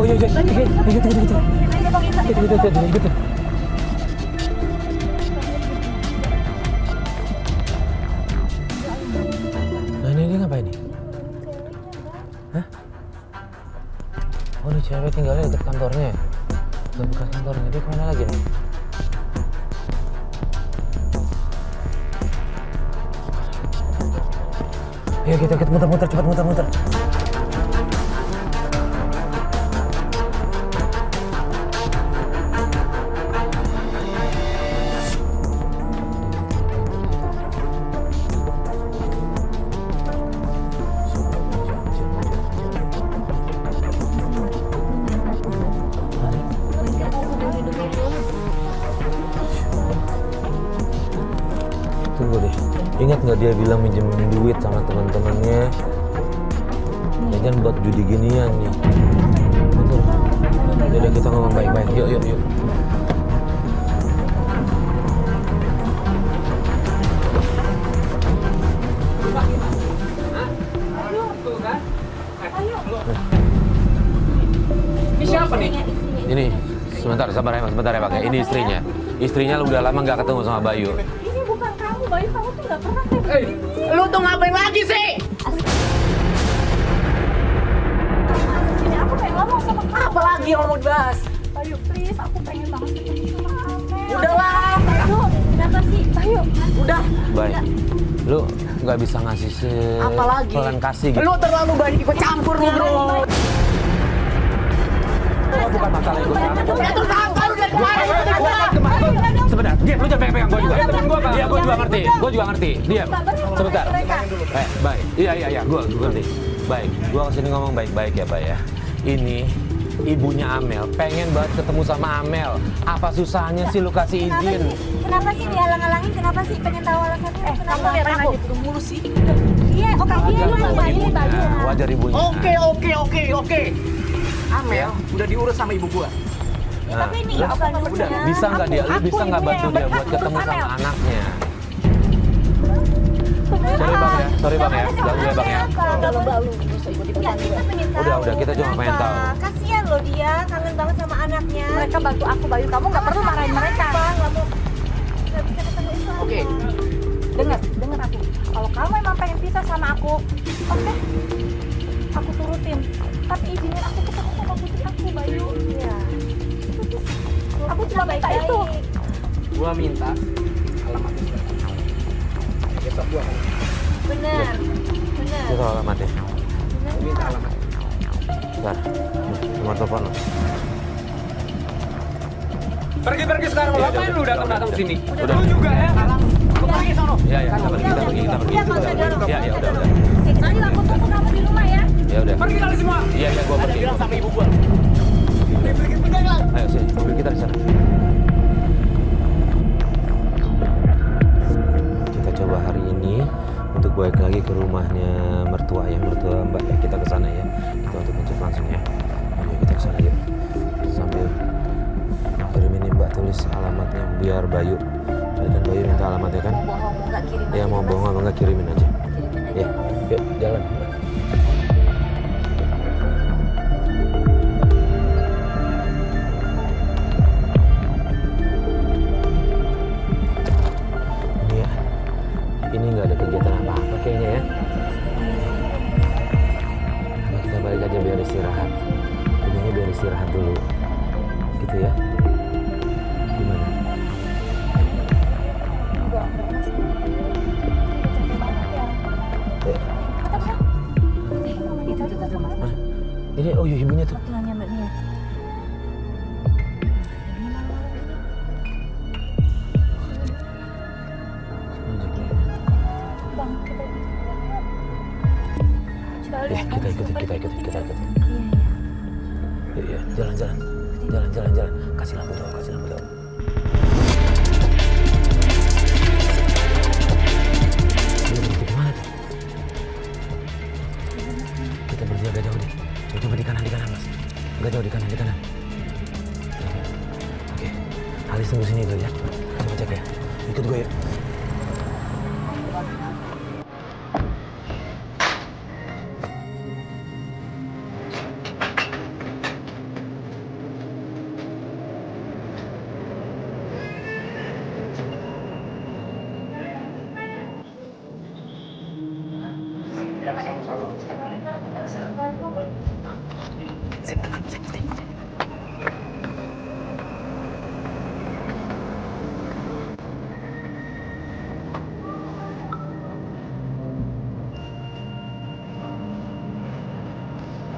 iya. Gitu. Nah ini dia ngapain nih? Hah? Oh ini cewek tinggalnya dekat kantornya. Dekat bekas kantornya. Dia kemana lagi nih? Ayo kita muter, cepat muter. Tunggu deh, ingat nggak dia bilang minjemin duit sama teman-temannya? Jangan buat judi ginian nih. Betul. Yaudah kita ngomong baik-baik. Yuk. Ini siapa nih? Ini sebentar ya Pak. Ini istrinya. Istrinya lu udah lama nggak ketemu sama Bayu. Ini bukan kamu, Bayu. Kamu tuh nggak pernah kayak begini. Lu tuh ngapain lagi sih? Ini aku pengen ngomong sama kamu. Apa lagi yang mau dibahas? Bayu, please. Aku pengen banget ketemu sama Amel. Udahlah. Bayu, kenapa sih? Bayu. Udah. Baik. Lu nggak bisa ngasih Apalagi? pelan kasih gitu. Lu terlalu banyak ikut campur lu, bro. Bukan masalah ikut campur. Ya terus apa lu dari kemarin? Sebentar, diam, lu jangan pegang-pegang gue juga. Iya, gue juga ngerti. Diam, sebentar. Baik. Iya, gue ngerti. Baik, gue kesini ngomong baik-baik ya, Pak ya. Ini ibunya Amel, pengen banget ketemu sama Amel. Apa susahnya sih lu kasih izin? Kenapa sih dihalang-halangin? Kenapa sih pengen tahu alasannya? Kamu lihat aja gitu mulu sih. Iya, oke, dia Wajar lu Bayu. Wajar ibunya. Oke. Amel udah diurus sama ibu gua. Ya, tapi ini Lah, bukan udah, bisa nggak dia? Lu bisa nggak bantu dia buat ketemu sama anaknya? Sorry bang ya, ganggu ya bang ya. Udah lu bisa ikut-ikutan juga. Udah, kita cuma pengen tahu. Kasihan loh dia, kangen banget sama anaknya. Mereka bantu aku, Bayu. Kamu nggak perlu marahin mereka. Nggak bisa ketemu itu. Oke. Dengar aku. Kalau kamu emang pengen pisah sama aku, oke, aku turutin. Tapi izinin aku ketemu sama putri aku, Bayu. Iya. Aku cuma minta itu. Gua minta alamatnya sekarang. Besok gua akan Bener. Itu soal alamatnya. minta alamatnya. Bentar, nomor telepon lo. Pergi sekarang. Iya, Ngapain lu datang sini? Udah. Lu juga ya? Lu pergi sono. Iya, kita pergi. Iya, nggak usah dorong. Iya, udah. Nanti aku tunggu kamu di rumah ya. Ya udah. Pergi kali semua. Iya, gua Ada pergi. bilang sama ibu gua. Ayo sini, mobil kita di sana. Kita coba hari ini untuk balik lagi ke rumahnya mertua Mbak. Kita ke sana ya. Kita untuk ngecek langsung ya. Ayo kita ke sana yuk. Sambil kirimin nih Mbak tulis alamatnya biar Bayu. Dan Bayu minta alamatnya kan? Mau bohong, mau nggak kirim. Ya mau bohong apa enggak kirimin aja. Ya, yuk jalan. Ini nggak ada kegiatan apa-apa kayaknya ya. Nah, kita balik aja biar istirahat. Ibunya biar istirahat dulu. Gitu ya. Gimana? Hah? Ini oh iya ibunya tuh. Nanya Mbak Nia. Ya, kita ikut. Iya, jalan. Kasih lampu tahu. Dia berhenti kemana tuh? Kita berhenti agak jauh deh. Coba di kanan mas. Agak jauh di kanan. Oke. Halis tunggu sini dulu ya. Coba cek ya. Ikut gue yuk.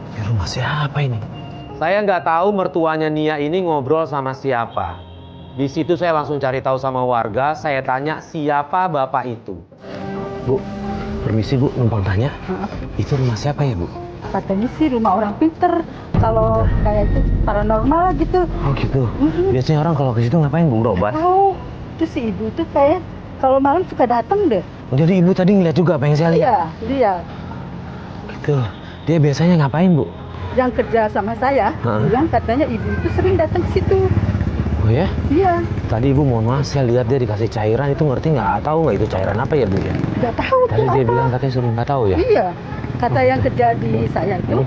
Ini rumah siapa ini? Saya nggak tahu mertuanya Nia ini ngobrol sama siapa. Di situ saya langsung cari tahu sama warga, saya tanya siapa bapak itu. Bu, permisi Bu, numpang tanya. Itu rumah siapa ya Bu? Katanya sih rumah orang pinter. Kalau kayak itu paranormal gitu. Oh gitu. Biasanya orang kalau ke situ ngapain Bu, berobat? Oh, itu si ibu tuh kayak kalau malam suka datang deh. Jadi ibu tadi ngeliat juga apa yang saya lihat? Iya, dia Gitu. Dia biasanya ngapain Bu? yang kerja sama saya bilang katanya ibu itu sering datang ke situ. Oh ya? Iya, Tadi Ibu mohon maaf, saya lihat dia dikasih cairan, itu ngerti nggak? Tahu nggak itu cairan apa ya Bu ya? nggak tahu Tadi tuh dia apa. bilang katanya suruh nggak tahu ya? Iya, kata yang kerja di saya itu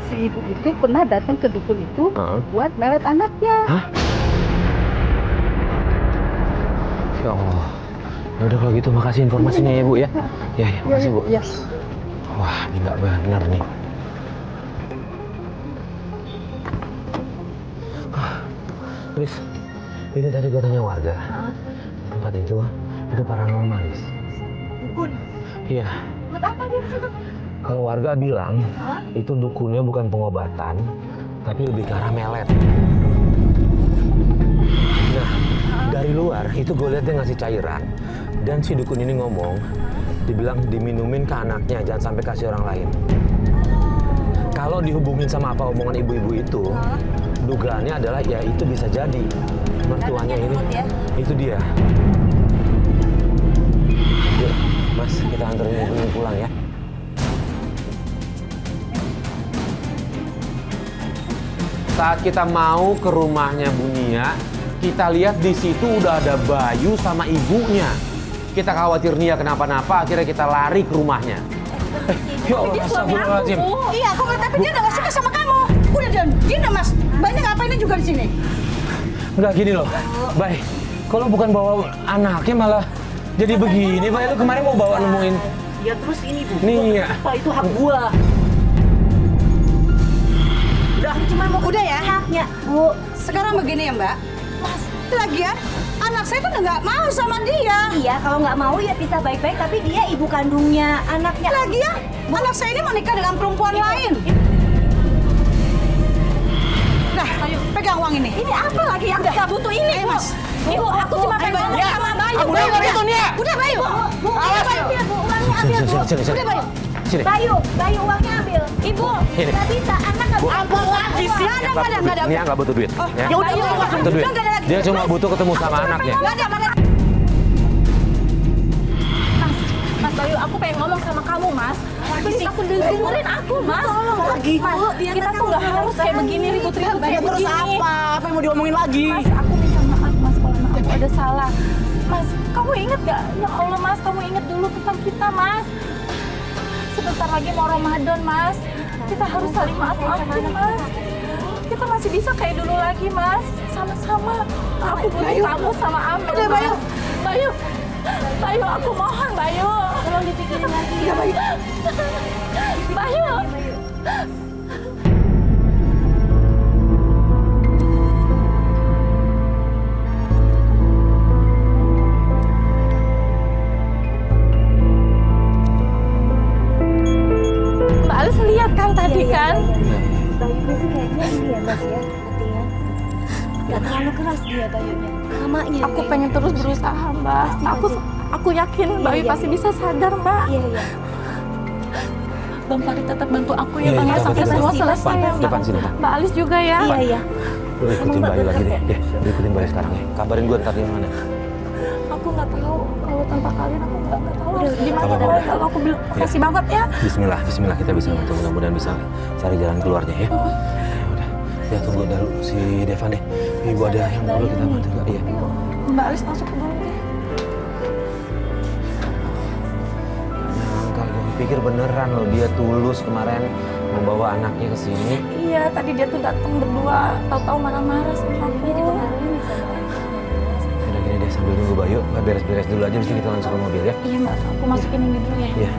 si ibu itu pernah datang ke dukun itu buat melet anaknya. Hah? Ya Allah. Ya udah kalau gitu makasih informasinya ya Bu ya. Ya, makasih Bu. Iya. Wah, ini nggak benar nih. Lis, ini tadi katanya warga. Tempat itu paranormal, Lis. Dukun. Iya. Buat apa dia situ? Kalau warga bilang itu dukunnya bukan pengobatan, tapi lebih ke arah melet. Nah, dari luar itu gue lihat dia ngasih cairan, dan si dukun ini ngomong, dibilang diminumin ke anaknya, jangan sampai kasih orang lain. Kalau dihubungin sama apa omongan ibu-ibu itu, dugaannya adalah ya itu bisa jadi mertuanya ini. Itu dia. Yuk, Mas, kita anterin ibu ini pulang ya. Saat kita mau ke rumahnya Bu Nia, kita lihat di situ udah ada Bayu sama ibunya. Kita khawatir Nia kenapa-napa, akhirnya kita lari ke rumahnya. Ya Allah, astagfirullahaladzim. Iya, aku tapi dia udah gak suka sama kamu. Udah dia mas. Banyak ngapainnya juga di sini. Enggak gini loh, Bay. Kalau bukan bawa anaknya malah jadi begini, Bay. Lu kemarin mau bawa nemuin. Ya terus ini Bu. Nia. Pak itu hak gua. Udah ya. Haknya, Bu. Sekarang begini ya Mbak. Mas, lagian anak saya tuh udah nggak mau sama dia. Iya, kalau nggak mau ya pisah baik-baik, tapi dia ibu kandungnya anaknya. Lagian anak saya ini mau nikah dengan perempuan lain. Nah, ayo pegang uang ini. Ini apa lagi yang nggak butuh ini, Bu? Mas. Ibu, aku cuma pengen ngomong sama Bayu. Aku udah nggak gitu Nia. Udah Bayu. Bu, Awas, Bayu, ya. Bu, uangnya ambil, Bu. Sini. Udah Bayu. Sini. Bayu, uangnya ambil. Ibu, Ini. nggak bisa, anak nggak butuh. Apa lagi sih? Nggak ada. Nia nggak butuh duit. Ya. Ya udah, Butuh duit. Udah, nggak ada lagi. Dia cuma butuh ketemu sama anaknya. Nggak ada. Mas Bayu, aku pengen ngomong sama kamu, Mas. Please, aku dengerin aku, Mas. lagi. Mas, kita tuh nggak harus kayak begini ribut-ribut Ya kayak terus begini. apa? Apa yang mau diomongin lagi? Mas, aku minta maaf, Mas, kalau emang aku ada salah. Mas, kamu inget gak? Ya Allah, Mas, kamu inget dulu tentang kita, Mas. Sebentar lagi mau Ramadan, Mas. Kita harus saling maaf-maafin, Mas. Kita masih bisa kayak dulu lagi, Mas. Sama-sama. Aku butuh kamu sama Amel, Udah, Bayu. Bayu. Bayu, aku mohon, Bayu. Tolong dipikirin lagi. Ya, Bayu. Bayu. Mbak Alis lihat kan tadi kan? Bayunya sih kayaknya ini ya Mas ya, hatinya. Gak terlalu keras dia bayunya. Mamanya. Aku pengen terus berusaha, Mbak. Aku yakin Bayu pasti bisa sadar, Mbak. Iya, iya. Bang Farid tetap bantu aku ya, Iya, Bang, iya, ya, sampai betul, semua betul. selesai ya, Depan Mbak. sini, Pak. Mbak Alis juga ya. Iya, iya. Lu ikutin Bayu lagi deh. Ya, lu ikutin Bayu sekarang ya. Kabarin gue ntar di mana. Aku nggak tahu kalau tanpa kalian aku nggak tahu harus gimana. Apa-apa. Mbak. Kalau aku bilang makasih banget ya. Bismillah kita bisa bantu. Mudah-mudahan bisa cari jalan keluarnya ya. Ya udah. Ya tunggu dulu si Devan deh. Ibu ada yang perlu kita bantu nggak? Iya. Mbak Alis masuk dulu deh. Nyangka gue pikir beneran loh dia tulus kemarin membawa anaknya ke sini. Iya, tadi dia tuh datang berdua, tahu-tahu marah-marah sama aku. Udah gini deh sambil nunggu Bayu, beres-beres dulu aja, mesti kita langsung ke mobil ya. Iya, Mbak, aku masukin ini dulu ya. Iya.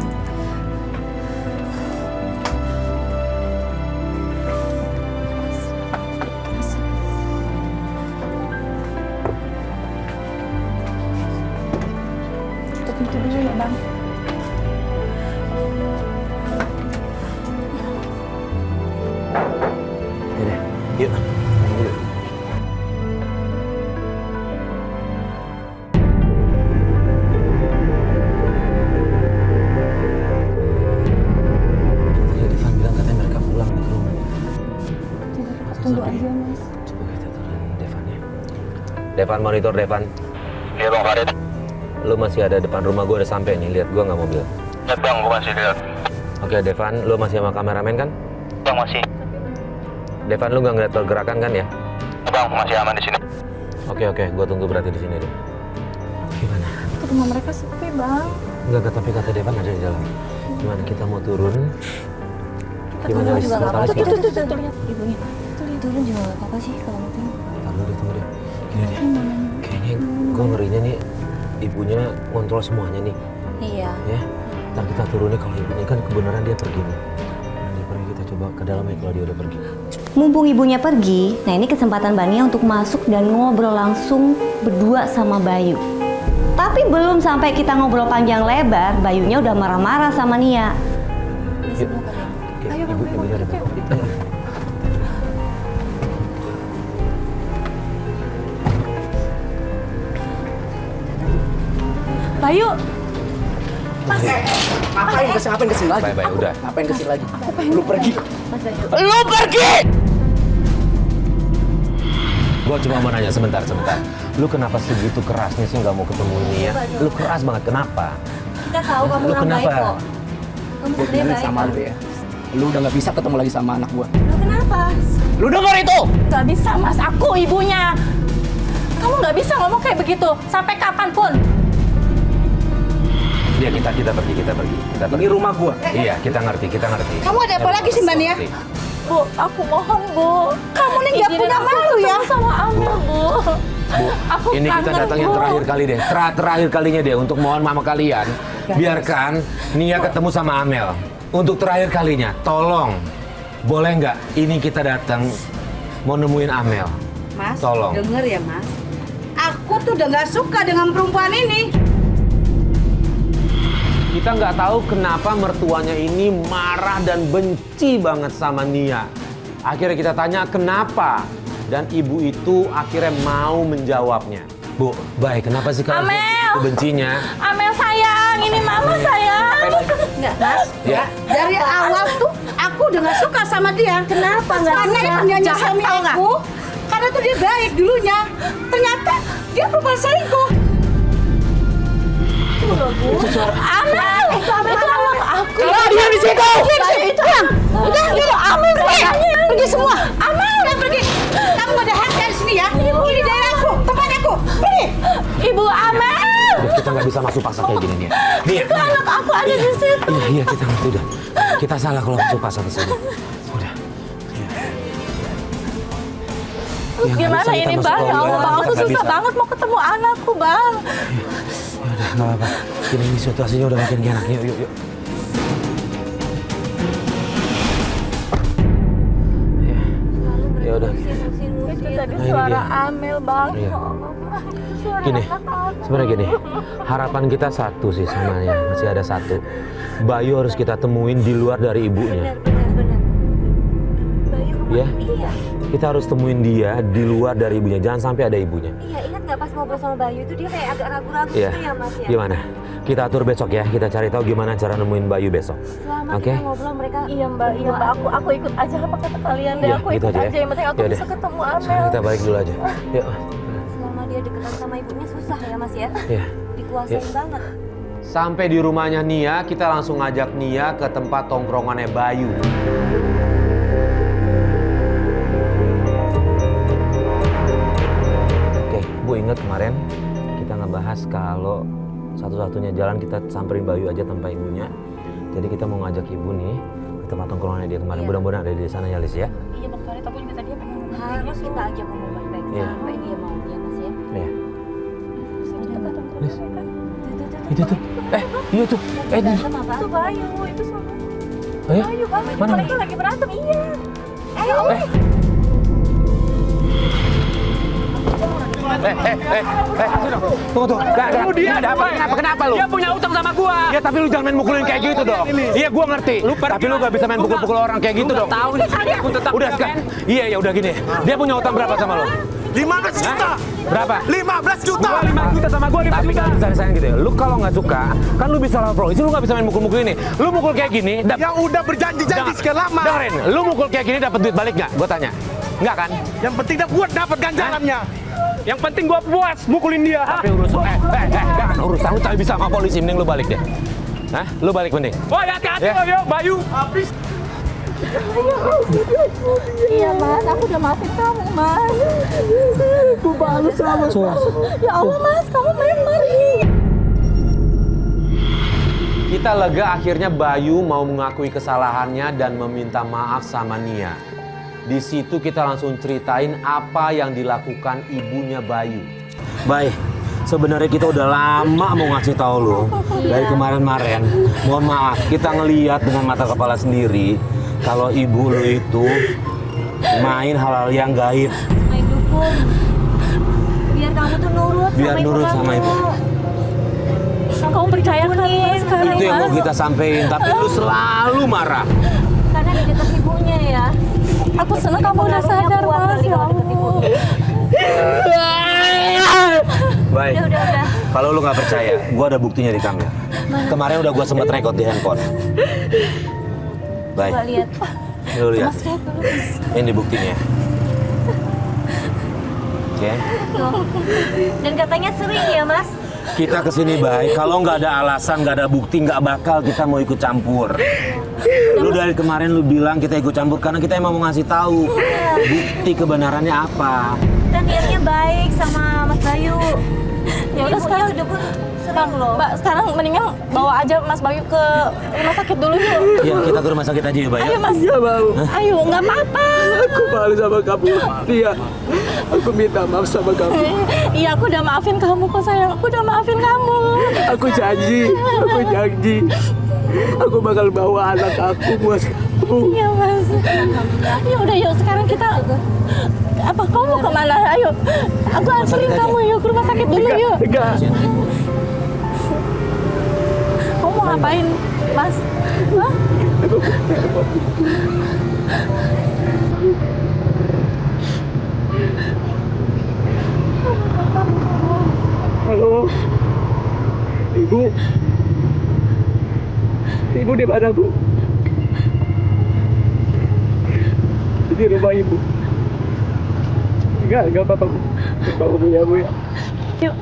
Devan, monitor Devan. Iya bang Farid. Lu masih ada depan rumah gue udah sampai nih, lihat gue nggak mobil. Ya bang, gue masih lihat. Oke Devan, lu masih sama kameramen kan? Bang masih. Devan, lu nggak ngeliat pergerakan kan ya? Ya, bang masih aman di sini. Oke, gue tunggu berarti di sini deh. Gimana? Itu rumah mereka sepi, Bang. Enggak, tapi kata Devan ada di dalam. Gimana kita mau turun? Gimana Lis? Juga nggak Bakal apa-apa. kita? Tuh, lihat ibunya. Turun juga gak apa-apa sih kalau itu. Tunggu deh. Gini deh. Kayaknya gue ngerinya nih ibunya ngontrol semuanya nih. Iya. Ya, ntar kita turun nih kalau ibunya kan kebenaran dia pergi nih. Dia pergi, kita coba ke dalam ya kalau dia udah pergi. Mumpung ibunya pergi, nah ini kesempatan Mbak Nia untuk masuk dan ngobrol langsung berdua sama Bayu. Tapi belum sampai kita ngobrol panjang lebar, Bayunya udah marah-marah sama Nia. Yuk. Oke, ibunya udah pergi. Bayu. Mas. Ngapain kesini lagi? Bye, udah. Ngapain kesini lagi? Lu pergi. Lu pergi! Gua cuma mau nanya sebentar. Lu kenapa segitu kerasnya sih nggak mau ketemu ini ya? Lu keras banget, kenapa? Kita tahu kamu Lu orang baik kenapa? kok. Kamu Gue sebenarnya bilang baik. sama lu ya. Lu udah nggak bisa ketemu lagi sama anak gua. Lu kenapa? Lu denger itu? Gak bisa, Mas. Aku ibunya. Kamu gak bisa ngomong kayak begitu. Sampai kapanpun. Iya, kita pergi. Ini rumah gua. Iya, kita ngerti. Kamu ada apa lagi sih, Mbak Nia? Bu, aku mohon, Bu. Kamu nih nggak Izinin punya aku malu ya? ketemu sama Amel, Bu. Bu, Aku ini kita kangen, datang yang Bu. terakhir kali deh. Terakhir kalinya deh untuk mohon mama kalian. Biarkan Nia ketemu sama Amel. Untuk terakhir kalinya, tolong. Boleh nggak ini kita datang mau nemuin Amel? Mas, Tolong. denger ya, Mas. Aku tuh udah nggak suka dengan perempuan ini. Kita nggak tahu kenapa mertuanya ini marah dan benci banget sama Nia. Akhirnya kita tanya kenapa. Dan ibu itu akhirnya mau menjawabnya. Bu, baik, kenapa sih kalian Amel! begitu bencinya? Amel sayang, ini mama sayang. Enggak, Mas. Ya. Dari awal tuh aku udah nggak suka sama dia. Kenapa nggak? Karena dia penyanyi suami aku. Karena tuh dia baik dulunya. Ternyata dia perempuan selingkuh. Amel, itu anak aku. Kalau dia di situ. Udah, Amel pergi semua. Amel udah pergi. Kamu gak ada hak dari sini ya. Ini daerahku, tempat aku. Pergi. Ibu Amel. Udah, kita nggak bisa masuk paksa kayak gini nih. Nia, Itu anak aku ada di situ. Iya, kita ngerti udah. Kita salah kalau masuk paksa ke sini. Udah. Terus Ya, nggak gimana bisa kita ini, masuk Bang? Ya kalau Allah, nggak Bang. Aku bisa. susah banget mau ketemu anakku, Bang. Ya udah, nggak apa-apa. Ini situasinya udah makin gak enak. Yuk. Ya udah. Itu tadi Nah, ini suara dia. Amel, Bang. Iya. Ya Allah, Bang. Itu suara Gini, anak aku. sebenarnya gini, harapan kita satu sih sama Nia, masih ada satu. Bayu harus kita temuin di luar dari ibunya. Benar. Bayu kamu Ya. iya. Kita harus temuin dia di luar dari ibunya, jangan sampai ada ibunya. Iya, ingat gak pas ngobrol sama Bayu itu dia kayak agak ragu-ragu Iya. gitu ya Mas ya? Gimana? Kita atur besok ya, kita cari tahu gimana cara nemuin Bayu besok. Selama Oke? kita ngobrol mereka Iya, Mbak. Aku ikut aja apa kata kalian deh. Iya, Aku gitu ikut aja ya. aja. Yang penting aku Yaudah. bisa ketemu Sekarang Amel. kita balik dulu aja. Yuk. selama dia deketan sama ibunya susah ya Mas ya? Ya. Dikuasain Iya. banget. Sampai di rumahnya Nia, kita langsung ngajak Nia ke tempat tongkrongannya Bayu. Oke, Bu ingat kemarin kita ngebahas kalau satu-satunya jalan kita samperin Bayu aja tanpa ibunya. Jadi kita mau ngajak ibu nih ke tempat tongkrongannya dia kemarin. Iya. Mudah-mudahan ada di sana ya, Lis ya. Iya, Bang Farid. Aku juga tadi pengen Harus kita ajak ngomong baik-baik Iya. sampai dia mau ya Mas ya. Iya. Lis. Itu tuh. Iya tuh. Berantem apa? Itu Bayu, itu sama Ayo. Bayu, Bang. Mana? Mereka lagi berantem, iya. Tunggu. Dia ada apa? Kenapa lu? Dia punya utang sama gua. Ya tapi lu jangan main mukulin kayak gitu dong. Iya gua ngerti. Tapi lu gak bisa main pukul-pukul orang kayak gitu dong. Tahu nih, aku tetap. Udah sekarang. Iya ya udah gini. Dia punya utang berapa sama lu? 15 juta. Berapa? 15 juta. 5 juta sama gua 5 Tapi juta. kan sayang gitu ya. Lu kalau nggak suka, kan lu bisa lapor polisi. Lu nggak bisa main mukul-mukul ini. Lu mukul kayak gini, Yang udah berjanji-janji sekian lama. dengerin. Lu mukul kayak gini dapat duit balik nggak? Gua tanya. Nggak kan? Yang penting gua dapat ganjarannya. Yang penting gua puas mukulin dia. Tapi jangan urusan lu tapi bisa sama polisi, mending lu balik deh. Hah? Lu balik mending. Woi, hati-hati Ya. lo, yo, Bayu. Iya mas, aku udah maafin kamu mas. Aku balas sama ya Allah mas, kamu memang. Kita lega akhirnya Bayu mau mengakui kesalahannya dan meminta maaf sama Nia. Di situ kita langsung ceritain apa yang dilakukan ibunya Bayu. Baik, sebenarnya kita udah lama mau ngasih tahu lo dari kemarin-kemarin. Mohon maaf, kita ngeliat dengan mata kepala sendiri kalau ibu lo itu main hal-hal yang gaib. Main dukun. Biar kamu tuh nurut Biar sama nurut sama ibu. Kamu percaya kan mas sekarang Itu yang mau mas? kita sampein, tapi lu selalu marah. Karena di dekat ibunya ya. Aku senang kamu udah sadar mas. Ya Allah. Baik. Udah. Kalau lu nggak percaya, gua ada buktinya di kamera. Kemarin udah gua sempat rekod di handphone. Baik. Coba lihat. Lu lihat. Mas lihat dulu mas. Ini buktinya. Oke. Tuh. Dan katanya sering ya mas. Kita kesini baik. Kalau nggak ada alasan, nggak ada bukti, nggak bakal kita mau ikut campur. Lu dari kemarin lu bilang kita ikut campur karena kita emang mau ngasih tahu bukti kebenarannya apa. Kita niatnya baik sama Mas Bayu. Ya udah sekarang dukun Bang, sering loh. Mbak, sekarang mendingan bawa aja Mas Bayu ke rumah sakit dulu yuk. Ya kita ke rumah sakit aja ya, Bayu. Ayo Mas. Iya, Bang. Ayo, nggak apa-apa. Aku malu sama kamu. Iya. Aku minta maaf sama kamu. Iya, aku udah maafin kamu kok sayang. Aku udah maafin kamu. Aku janji. Aku bakal bawa anak aku buat kamu. Iya Mas. Ya udah yuk sekarang kita apa kamu mau kemana? Ayo, aku anterin kamu yuk ke rumah sakit dulu yuk. Enggak. Kamu mau ngapain, Mas? Hah? Halo. Ibu. Ibu di mana, Bu? Di rumah Ibu. Enggak apa-apa, Bu. Bawa Bu ya, Bu ya. Yuk.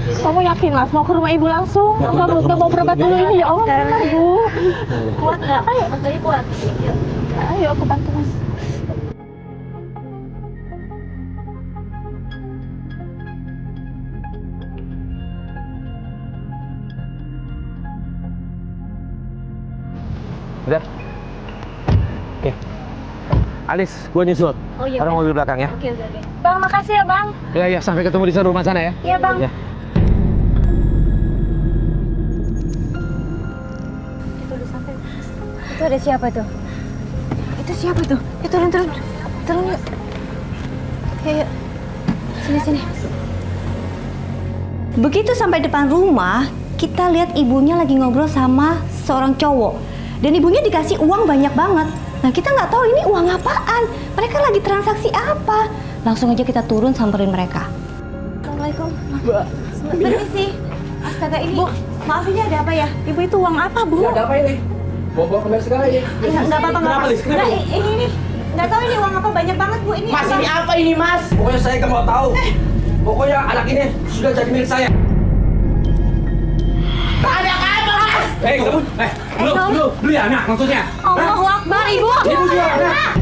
Kamu yakin Mas mau ke rumah ibu langsung? Kamu udah mau berobat dulu ini ya Allah, Bu. Kuat nggak? Ayo, Mas Bayu kuat. Ayo aku bantu Mas. Bentar. Oke. Alis, gua nyusul. Oh iya. Orang mobil belakang ya. Oke. Bang, makasih ya Bang. Ya, sampai ketemu di sana rumah sana ya. Iya Bang. Ya. Itu ada siapa tuh? Itu siapa tuh? Ya turun yuk. Ya. Sini. Begitu sampai depan rumah, kita lihat ibunya lagi ngobrol sama seorang cowok. Dan ibunya dikasih uang banyak banget. Nah kita nggak tahu ini uang apaan. Mereka lagi transaksi apa. Langsung aja kita turun samperin mereka. Assalamualaikum. Mbak. Permisi. Astaga ini. Bu, maaf ini ada apa ya? Ibu itu uang apa, Bu? Ada apa ini? Bawa kembali sekarang aja. Nggak apa-apa. Kenapa, Lis? Kenapa? Nah, ini. Nggak tahu ini uang apa banyak banget Bu ini. Mas, ini apa ini, Mas? Pokoknya saya nggak mau tahu. Pokoknya anak ini sudah jadi milik saya. Ada apa, Mas? Kamu, lu ya anak maksudnya? Allahu Akbar, Ibu. Ibu jual anak.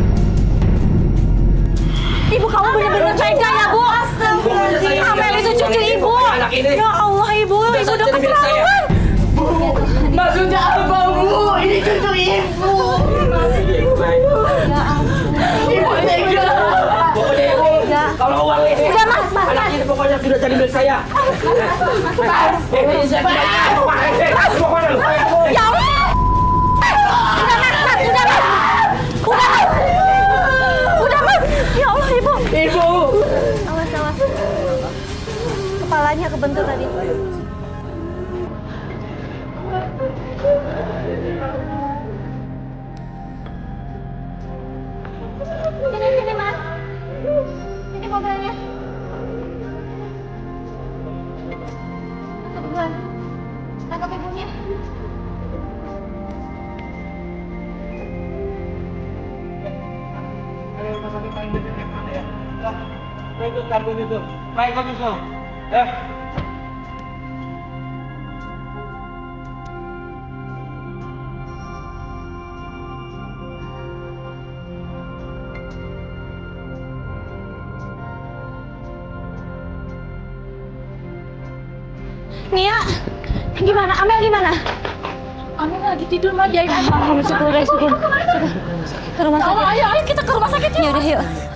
Ibu kamu benar-benar tega ya, Bu. Astagfirullahaladzim. Amel itu cucu Ibu. Anak ini. Ya Allah, Ibu udah jadi milik saya. keterlaluan. Maksudnya apa, Bu? Ini cucu Ibu. Ibu tega. Pokoknya ibu, kalau uang ini, Udah, Mas. anak ini pokoknya sudah jadi milik saya. Ini saya mau kemana lu? Ya Allah. Udah, Mas. Udah, Mas. Ya Allah, Ibu. Ibu. Awas. Kepalanya kebentur tadi. Sini, Mas. Ini mobilnya. Kebetulan. Tangkap ibunya. Itu kartu itu. Baik, kau nyusul. Ya. Nia, gimana? Amel gimana? Amel lagi tidur mah, dia Syukur. Ke rumah sakit. Ayo kita ke rumah sakit yuk. Yaudah yuk.